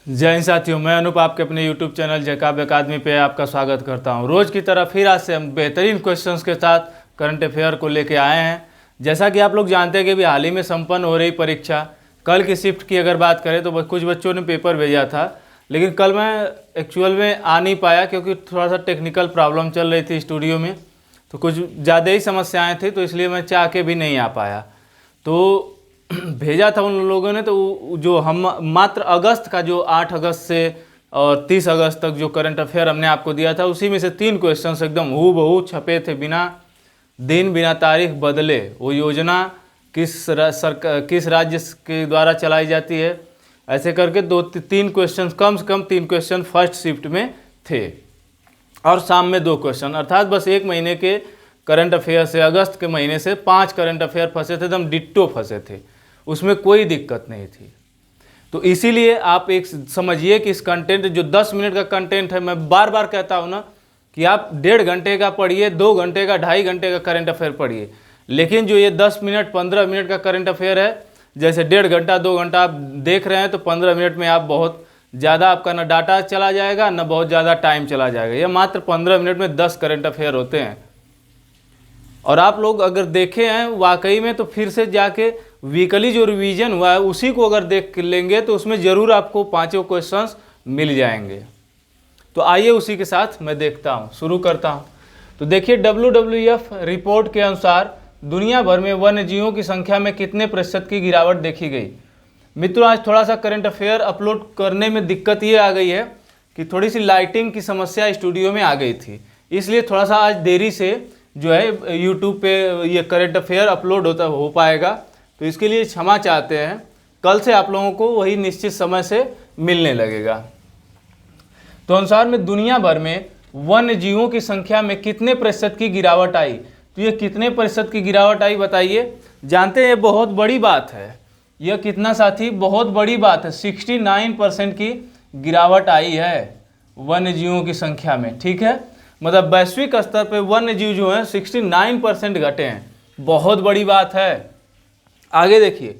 जय हिंद साथियों, मैं अनूप आपके अपने YouTube चैनल जैकब अकादमी पे आपका स्वागत करता हूं। रोज़ की तरह फिर आज से हम बेहतरीन क्वेश्चंस के साथ करंट अफेयर को लेके आए हैं। जैसा कि आप लोग जानते हैं कि अभी हाल ही में संपन्न हो रही परीक्षा, कल की शिफ्ट की अगर बात करें तो कुछ बच्चों ने पेपर भेजा था, लेकिन कल मैं एक्चुअल में आ नहीं पाया क्योंकि थोड़ा सा टेक्निकल प्रॉब्लम चल रही थी स्टूडियो में, तो कुछ ज़्यादा ही समस्याएँ थी, तो इसलिए मैं चाह के भी नहीं आ पाया। तो भेजा था उन लोगों ने, तो जो हम मात्र अगस्त का जो 8 अगस्त से और 30 अगस्त तक जो करंट अफेयर हमने आपको दिया था, उसी में से 3 क्वेश्चंस एकदम हूबहू छपे थे, बिना दिन बिना तारीख बदले। वो योजना किस राज्य के द्वारा चलाई जाती है, ऐसे करके 2-3 क्वेश्चन, कम से कम 3 क्वेश्चन फर्स्ट शिफ्ट में थे और शाम में 2 क्वेश्चन, अर्थात बस 1 महीने के करंट अफेयर से, अगस्त के महीने से 5 करंट अफेयर फंसे थे, एकदम डिट्टो फंसे थे, उसमें कोई दिक्कत नहीं थी। तो इसीलिए आप एक समझिए कि इस कंटेंट जो 10 मिनट का कंटेंट है, मैं बार बार कहता हूँ ना कि आप 1.5 घंटे का पढ़िए, 2 घंटे का, 2.5 घंटे का करंट अफेयर पढ़िए, लेकिन जो ये 10 मिनट 15 मिनट का करंट अफेयर है, जैसे 1.5 घंटा 2 घंटा आप देख रहे हैं, तो 15 मिनट में आप बहुत ज़्यादा आपका ना डाटा चला जाएगा, ना बहुत ज़्यादा टाइम चला जाएगा। ये मात्र 15 मिनट में 10 करंट अफेयर होते हैं। और आप लोग अगर देखे हैं वाकई में, तो फिर से जाके वीकली जो रिवीजन हुआ है उसी को अगर देख लेंगे तो उसमें ज़रूर आपको 5 क्वेश्चंस मिल जाएंगे। तो आइए उसी के साथ मैं देखता हूँ, शुरू करता हूँ। तो देखिए, WWF रिपोर्ट के अनुसार दुनिया भर में वन्य जीवों की संख्या में कितने प्रतिशत की गिरावट देखी गई। मित्रों, आज थोड़ा सा करंट अफेयर अपलोड करने में दिक्कत ये आ गई है कि थोड़ी सी लाइटिंग की समस्या स्टूडियो में आ गई थी, इसलिए थोड़ा सा आज देरी से जो है यूट्यूब पे ये करंट अफेयर अपलोड हो पाएगा। तो इसके लिए क्षमा चाहते हैं। कल से आप लोगों को वही निश्चित समय से मिलने लगेगा। तो अनुसार में दुनिया भर में वन्य जीवों की संख्या में कितने प्रतिशत की गिरावट आई। तो ये कितने प्रतिशत की गिरावट आई बताइए। जानते हैं ये बहुत बड़ी बात है। यह कितना साथी, बहुत बड़ी बात है। 69% की गिरावट आई है वन्य जीवों की संख्या में। ठीक है, मतलब वैश्विक स्तर पे वन्य जीव जो है 69% घटे हैं। बहुत बड़ी बात है। आगे देखिए,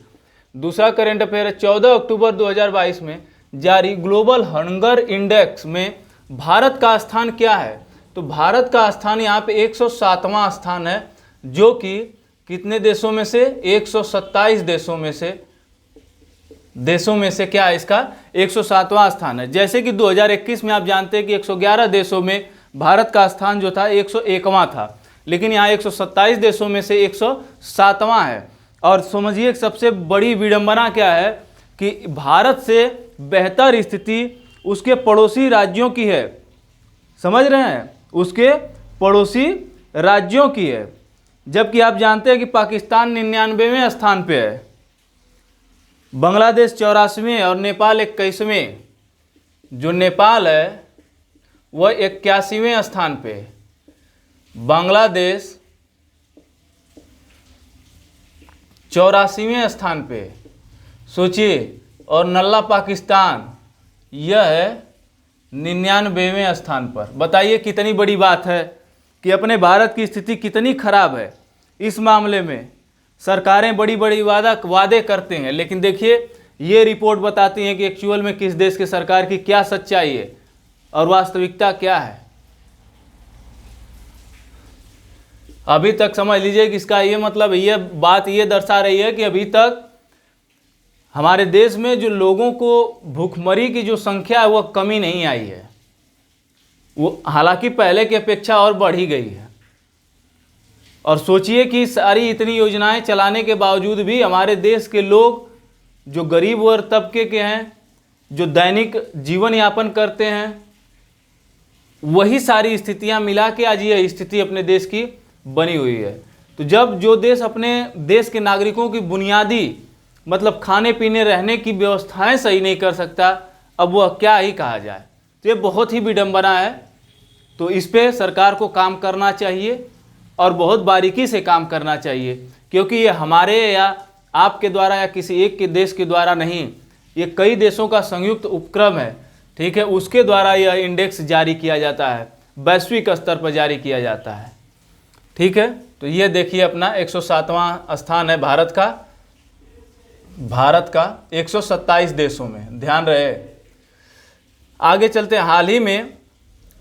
दूसरा करंट अफेयर है। 14 अक्टूबर 2022 में जारी ग्लोबल हंगर इंडेक्स में भारत का स्थान क्या है। तो भारत का स्थान यहाँ पे 107वां स्थान है, जो कि कितने देशों में से, 127 देशों में से क्या है इसका 107वां स्थान है। जैसे कि 2021 में आप जानते हैं कि 111 देशों में भारत का स्थान जो था 101वां था, लेकिन यहाँ 127 देशों में से 107वां है। और समझिए सबसे बड़ी विडंबना क्या है कि भारत से बेहतर स्थिति उसके पड़ोसी राज्यों की है। समझ रहे हैं, उसके पड़ोसी राज्यों की है, जबकि आप जानते हैं कि पाकिस्तान 99वें स्थान पे है, बांग्लादेश 84वें और नेपाल 21वें। जो नेपाल है वह 81वें स्थान पे, बांग्लादेश 84वें स्थान पे, सोचिए। और नल्ला पाकिस्तान यह है 99वें स्थान पर। बताइए कितनी बड़ी बात है कि अपने भारत की स्थिति कितनी खराब है। इस मामले में सरकारें बड़ी बड़ी वादे करते हैं, लेकिन देखिए ये रिपोर्ट बताती है कि एक्चुअल में किस देश की सरकार की क्या सच्चाई है और वास्तविकता क्या है। अभी तक समझ लीजिए कि इसका ये मतलब, ये बात ये दर्शा रही है कि अभी तक हमारे देश में जो लोगों को भूखमरी की जो संख्या है वह कमी नहीं आई है। वो हालांकि पहले की अपेक्षा और बढ़ ही गई है। और सोचिए कि सारी इतनी योजनाएं चलाने के बावजूद भी हमारे देश के लोग जो गरीब वर्ग तबके के हैं, जो दैनिक जीवन यापन करते हैं, वही सारी स्थितियां मिला के आज ये स्थिति अपने देश की बनी हुई है। तो जब जो देश अपने देश के नागरिकों की बुनियादी मतलब खाने पीने रहने की व्यवस्थाएं सही नहीं कर सकता, अब वह क्या ही कहा जाए। तो ये बहुत ही विडंबना है। तो इस पे सरकार को काम करना चाहिए और बहुत बारीकी से काम करना चाहिए, क्योंकि ये हमारे या आपके द्वारा या किसी एक के देश के द्वारा नहीं, ये कई देशों का संयुक्त उपक्रम है। ठीक है, उसके द्वारा यह इंडेक्स जारी किया जाता है, वैश्विक स्तर पर जारी किया जाता है। ठीक है, तो ये देखिए अपना 107वां स्थान है भारत का 127 देशों में, ध्यान रहे। आगे चलते हैं। हाल ही में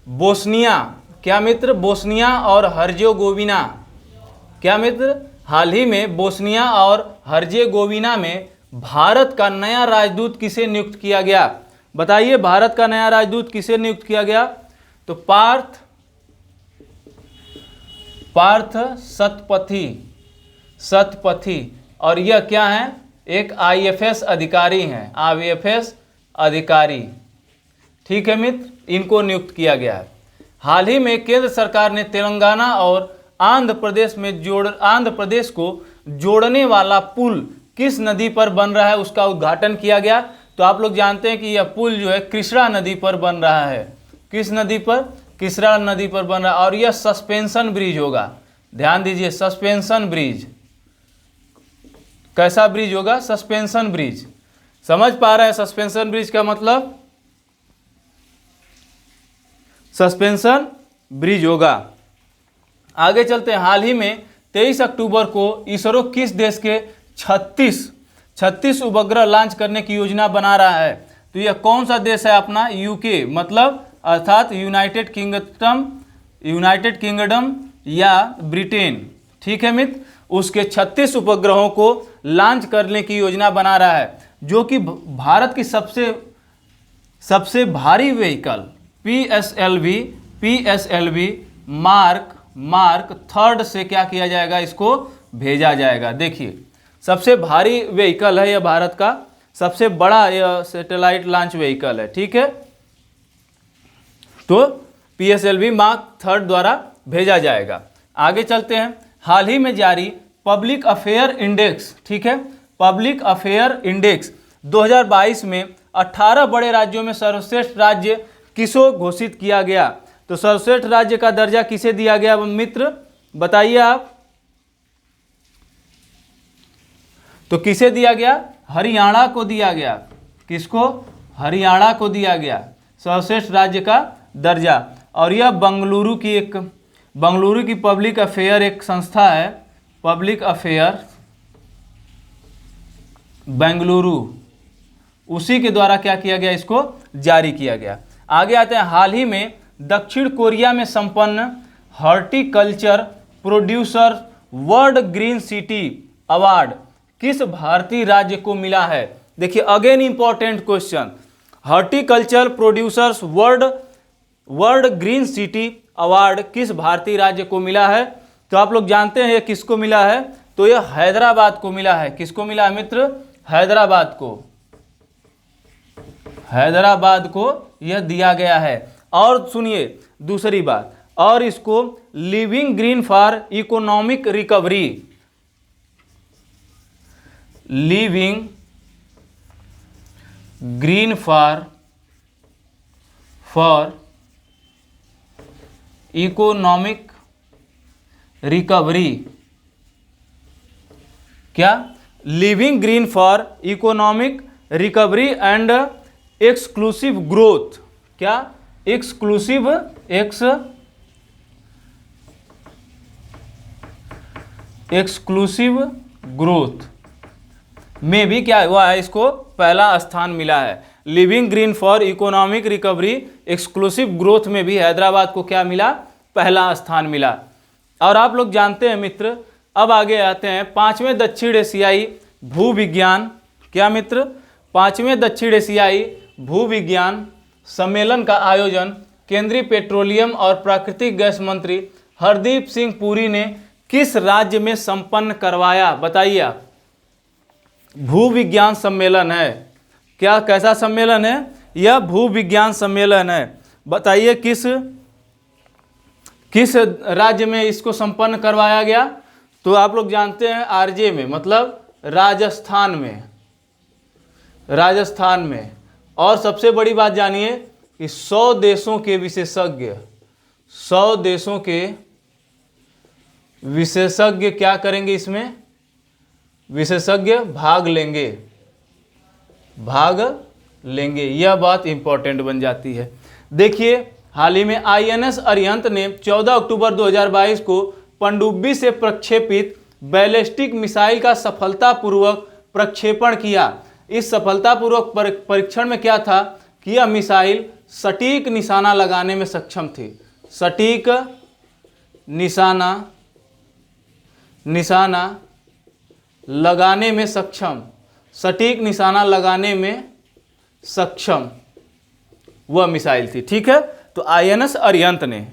बोस्निया, क्या मित्र, बोस्निया और हर्जेगोविना, क्या मित्र, हाल ही में बोस्निया और हर्जेगोविना में भारत का नया राजदूत किसे नियुक्त किया गया? बताइए, भारत का नया राजदूत किसे नियुक्त किया गया? तो पार्थ सतपथी, और यह क्या है? एक आईएफएस अधिकारी हैं, आईएफएस अधिकारी। ठीक है मित्र, इनको नियुक्त किया गया है। हाल ही में केंद्र सरकार ने तेलंगाना और आंध्र प्रदेश को जोड़ने वाला पुल किस नदी पर बन रहा है, उसका उद्घाटन किया गया। तो आप लोग जानते हैं कि यह पुल जो है कृष्णा नदी पर बन रहा है। किस नदी पर? कृष्णा नदी पर बन रहा है, और यह सस्पेंशन ब्रिज होगा। ध्यान दीजिए, सस्पेंशन ब्रिज। कैसा ब्रिज होगा? Suspension bridge. समझ पा रहे हैं सस्पेंशन ब्रिज का मतलब? सस्पेंशन ब्रिज होगा। आगे चलते हैं। हाल ही में 23 अक्टूबर को इसरो किस देश के 36 उपग्रह लॉन्च करने की योजना बना रहा है? तो यह कौन सा देश है? अपना यूके, मतलब अर्थात यूनाइटेड किंगडम या ब्रिटेन। ठीक है मित्र, उसके 36 उपग्रहों को लॉन्च करने की योजना बना रहा है, जो कि भारत की सबसे भारी व्हीकल पीएसएलवी मार्क 3 से क्या किया जाएगा? इसको भेजा जाएगा। देखिए, सबसे भारी व्हीकल है यह, भारत का सबसे बड़ा यह सैटेलाइट लॉन्च व्हीकल है। ठीक है, तो पीएसएलवी मार्क 3 द्वारा भेजा जाएगा। आगे चलते हैं। हाल ही में जारी पब्लिक अफेयर इंडेक्स, ठीक है, पब्लिक अफेयर इंडेक्स 2022 में 18 बड़े राज्यों में सर्वश्रेष्ठ राज्य किसको घोषित किया गया? तो सर्वश्रेष्ठ राज्य का दर्जा किसे दिया गया मित्र? बताइए आप। तो किसे दिया गया? हरियाणा को दिया गया। किसको? हरियाणा को दिया गया सर्वश्रेष्ठ राज्य का दर्जा। और यह बंगलुरु की पब्लिक अफेयर एक संस्था है, पब्लिक अफेयर बेंगलुरु, उसी के द्वारा क्या किया गया? इसको जारी किया गया। आगे आते हैं। हाल ही में दक्षिण कोरिया में संपन्न horticulture producer world green city award किस भारतीय राज्य को मिला है? देखिए, again important question. Horticulture producers world green city award किस भारतीय राज्य को मिला है? तो आप लोग जानते हैं किसको मिला है? तो यह हैदराबाद को मिला है। किसको मिला है मित्र? हैदराबाद को यह दिया गया है। और सुनिए दूसरी बात, और इसको living green for economic recovery, living green for economic recovery, क्या? Living green for economic recovery and exclusive growth, क्या? एक्सक्लूसिव ग्रोथ में भी क्या हुआ है? इसको पहला स्थान मिला है। Living green for economic recovery exclusive growth में भी हैदराबाद को क्या मिला? पहला स्थान मिला। और आप लोग जानते हैं मित्र, अब आगे आते हैं 5वें दक्षिण एशियाई भूविज्ञान, क्या मित्र? 5वें दक्षिण एशियाई भूविज्ञान सम्मेलन का आयोजन केंद्रीय पेट्रोलियम और प्राकृतिक गैस मंत्री हरदीप सिंह पुरी ने किस राज्य में संपन्न करवाया? बताइए आप। भूविज्ञान सम्मेलन है, क्या? कैसा सम्मेलन है? यह भूविज्ञान सम्मेलन है। बताइए किस राज्य में इसको संपन्न करवाया गया? तो आप लोग जानते हैं आरजे में, मतलब राजस्थान में। और सबसे बड़ी बात जानिए कि 100 देशों के विशेषज्ञ क्या करेंगे? इसमें विशेषज्ञ भाग लेंगे। यह बात इंपॉर्टेंट बन जाती है। देखिए, हाल ही में आईएनएस अरिहंत ने 14 अक्टूबर 2022 को पनडुब्बी से प्रक्षेपित बैलिस्टिक मिसाइल का सफलतापूर्वक प्रक्षेपण किया। इस सफलतापूर्वक परीक्षण में क्या था कि यह मिसाइल सटीक निशाना लगाने में सक्षम थी। सटीक निशाना लगाने में सक्षम, सटीक निशाना लगाने में सक्षम वह मिसाइल थी। ठीक है, तो आईएनएस अरिहंत ने,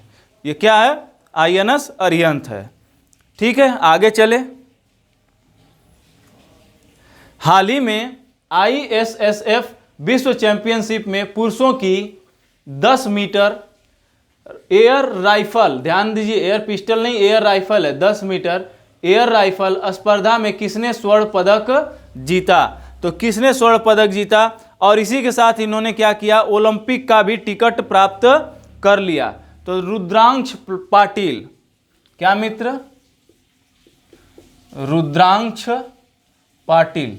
ये क्या है, आईएनएस अरिहंत है। ठीक है, आगे चले। हाल ही में आईएसएसएफ विश्व चैंपियनशिप में पुरुषों की 10 मीटर एयर राइफल, ध्यान दीजिए, एयर पिस्टल नहीं, एयर राइफल है, 10 मीटर एयर राइफल स्पर्धा में किसने स्वर्ण पदक जीता? तो किसने स्वर्ण पदक जीता? और इसी के साथ इन्होंने क्या किया, ओलंपिक का भी टिकट प्राप्त कर लिया। तो रुद्रांश पाटिल, क्या मित्र, रुद्रांश पाटिल,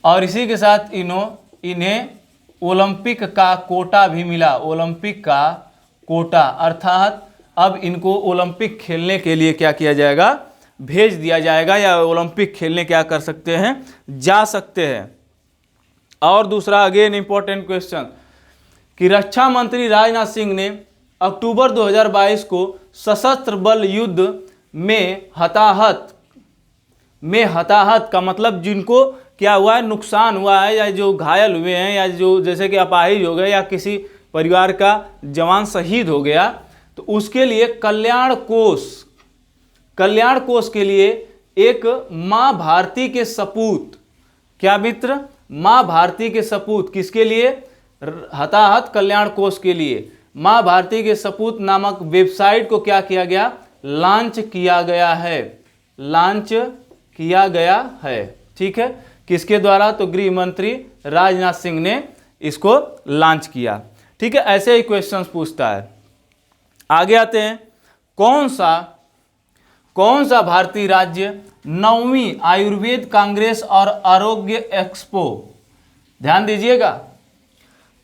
और इसी के साथ इन्हें ओलंपिक का कोटा भी मिला। ओलंपिक का कोटा, अर्थात अब इनको ओलंपिक खेलने के लिए क्या किया जाएगा, भेज दिया जाएगा, या ओलंपिक खेलने क्या कर सकते हैं, जा सकते हैं। और दूसरा अगेन इंपॉर्टेंट क्वेश्चन कि रक्षा मंत्री राजनाथ सिंह ने अक्टूबर 2022 को सशस्त्र बल युद्ध में हताहत का मतलब जिनको क्या हुआ है, नुकसान हुआ है, या जो घायल हुए हैं, या जो जैसे कि अपाहिज हो गए, या किसी परिवार का जवान शहीद हो गया, तो उसके लिए कल्याण कोष के लिए एक मां भारती के सपूत, क्या मित्र, मां भारती के सपूत, किसके लिए, हताहत कल्याण कोष के लिए मां भारती के सपूत नामक वेबसाइट को क्या किया गया, लॉन्च किया गया है। ठीक है, किसके द्वारा? तो गृह मंत्री राजनाथ सिंह ने इसको लॉन्च किया। ठीक है, ऐसे ही क्वेश्चंस पूछता है। आगे आते हैं, कौन सा भारतीय राज्य 9वीं आयुर्वेद कांग्रेस और आरोग्य एक्सपो, ध्यान दीजिएगा,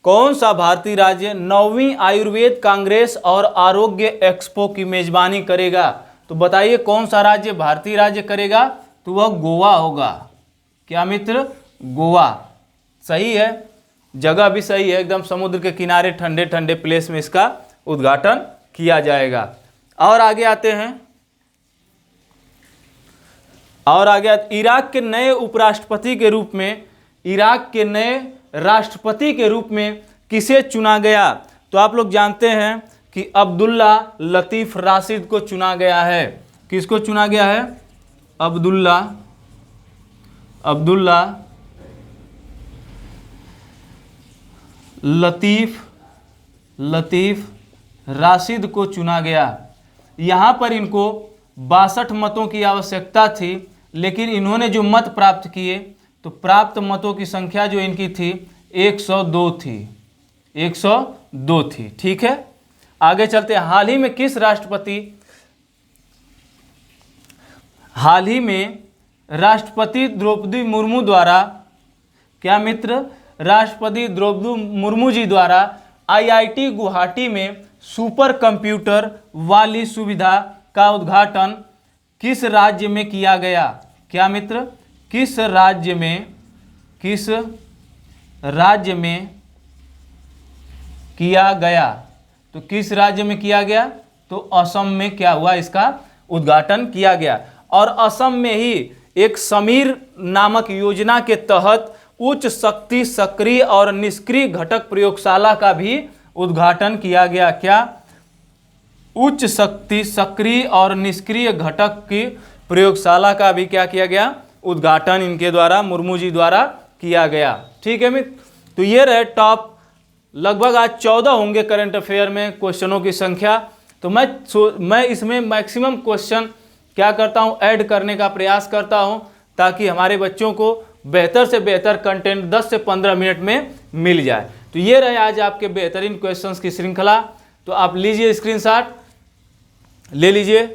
कौन सा भारतीय राज्य 9वीं आयुर्वेद कांग्रेस और आरोग्य एक्सपो की मेजबानी करेगा? तो बताइए कौन सा राज्य भारतीय राज्य करेगा? तो वह गोवा होगा। क्या मित्र? गोवा। सही है, जगह भी सही है, एकदम समुद्र के किनारे ठंडे ठंडे प्लेस में इसका उद्घाटन किया जाएगा। और आगे आते हैं, इराक के नए उपराष्ट्रपति के रूप में, इराक के नए राष्ट्रपति के रूप में किसे चुना गया? तो आप लोग जानते हैं कि अब्दुल्ला लतीफ राशिद को चुना गया है। किसको चुना गया है? अब्दुल्ला लतीफ राशिद को चुना गया। यहाँ पर इनको 62 मतों की आवश्यकता थी, लेकिन इन्होंने जो मत प्राप्त किए, तो प्राप्त मतों की संख्या जो इनकी थी 102 थी। ठीक है, आगे चलते हैं। हाल ही में राष्ट्रपति द्रौपदी मुर्मू द्वारा, क्या मित्र? राष्ट्रपति द्रौपदी मुर्मू जी द्वारा आईआईटी गुवाहाटी में सुपर कंप्यूटर वाली सुविधा का उद्घाटन किस राज्य में किया गया? क्या मित्र? किस राज्य में किया गया? तो किस राज्य में किया गया? तो असम में क्या हुआ, इसका उद्घाटन किया गया। और असम में ही एक समीर नामक योजना के तहत उच्च शक्ति सक्रिय और निष्क्रिय घटक प्रयोगशाला का भी उद्घाटन किया गया। क्या? उच्च शक्ति सक्रिय और निष्क्रिय घटक की प्रयोगशाला का भी क्या किया गया? उद्घाटन इनके द्वारा, मुर्मू जी द्वारा किया गया। ठीक है मित्र, तो ये रहे टॉप, लगभग आज 14 होंगे करंट अफेयर में क्वेश्चनों की संख्या। तो मैं इसमें मैक्सिमम क्वेश्चन क्या करता हूँ, ऐड करने का प्रयास करता हूँ, ताकि हमारे बच्चों को बेहतर से बेहतर कंटेंट 10 से 15 मिनट में मिल जाए। तो ये रहे आज आपके बेहतरीन क्वेश्चंस की श्रृंखला। तो आप लीजिए स्क्रीनशॉट, ले लीजिए।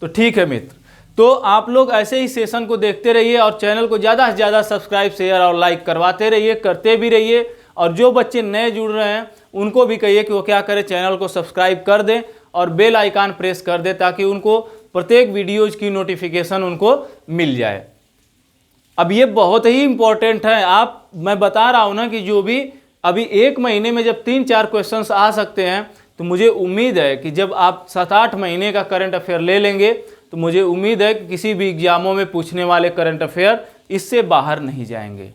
तो ठीक है मित्र, तो आप लोग ऐसे ही सेशन को देखते रहिए और चैनल को ज़्यादा से ज़्यादा सब्सक्राइब, शेयर और लाइक करवाते रहिए, करते भी रहिए। और जो बच्चे नए जुड़ रहे हैं उनको भी कहिए कि वो क्या करें, चैनल को सब्सक्राइब कर दें और बेल आइकन प्रेस कर दें, ताकि उनको प्रत्येक वीडियोज की नोटिफिकेशन उनको मिल जाए। अब ये बहुत ही इम्पोर्टेंट है। मैं बता रहा हूँ ना कि जो भी अभी एक महीने में जब 3-4 क्वेश्चंस आ सकते हैं, तो मुझे उम्मीद है कि जब आप 7-8 महीने का करंट अफेयर ले लेंगे तो मुझे उम्मीद है कि किसी भी एग्जामों में पूछने वाले करंट अफेयर इससे बाहर नहीं जाएंगे।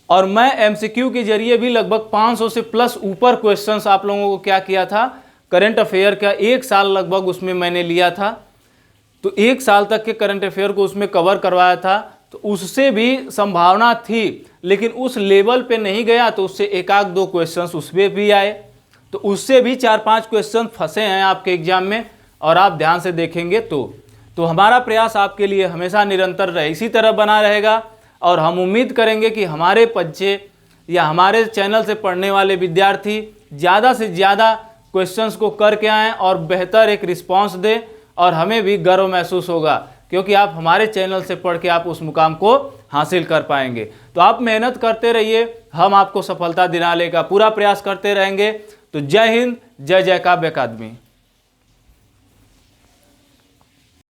और मैं एमसीक्यू के जरिए भी लगभग 500 से प्लस ऊपर क्वेश्चंस आप लोगों को क्या किया था, करंट अफेयर का 1 साल लगभग उसमें मैंने लिया था, तो 1 साल तक के करंट अफेयर को उसमें कवर करवाया था। तो उससे भी संभावना थी, लेकिन उस लेवल पे नहीं गया, तो उससे 1-2 क्वेश्चंस उसमें भी आए, तो उससे भी 4-5 क्वेश्चन फंसे हैं आपके एग्जाम में। और आप ध्यान से देखेंगे तो हमारा प्रयास आपके लिए हमेशा निरंतर इसी तरह बना रहेगा। और हम उम्मीद करेंगे कि हमारे बच्चे या हमारे चैनल से पढ़ने वाले विद्यार्थी ज़्यादा से ज़्यादा क्वेश्चंस को करके आएँ और बेहतर एक रिस्पांस दें, और हमें भी गर्व महसूस होगा क्योंकि आप हमारे चैनल से पढ़ के आप उस मुकाम को हासिल कर पाएंगे। तो आप मेहनत करते रहिए, हम आपको सफलता दिलाने का पूरा प्रयास करते रहेंगे। तो जय हिंद, जय जय काव्य अकादमी।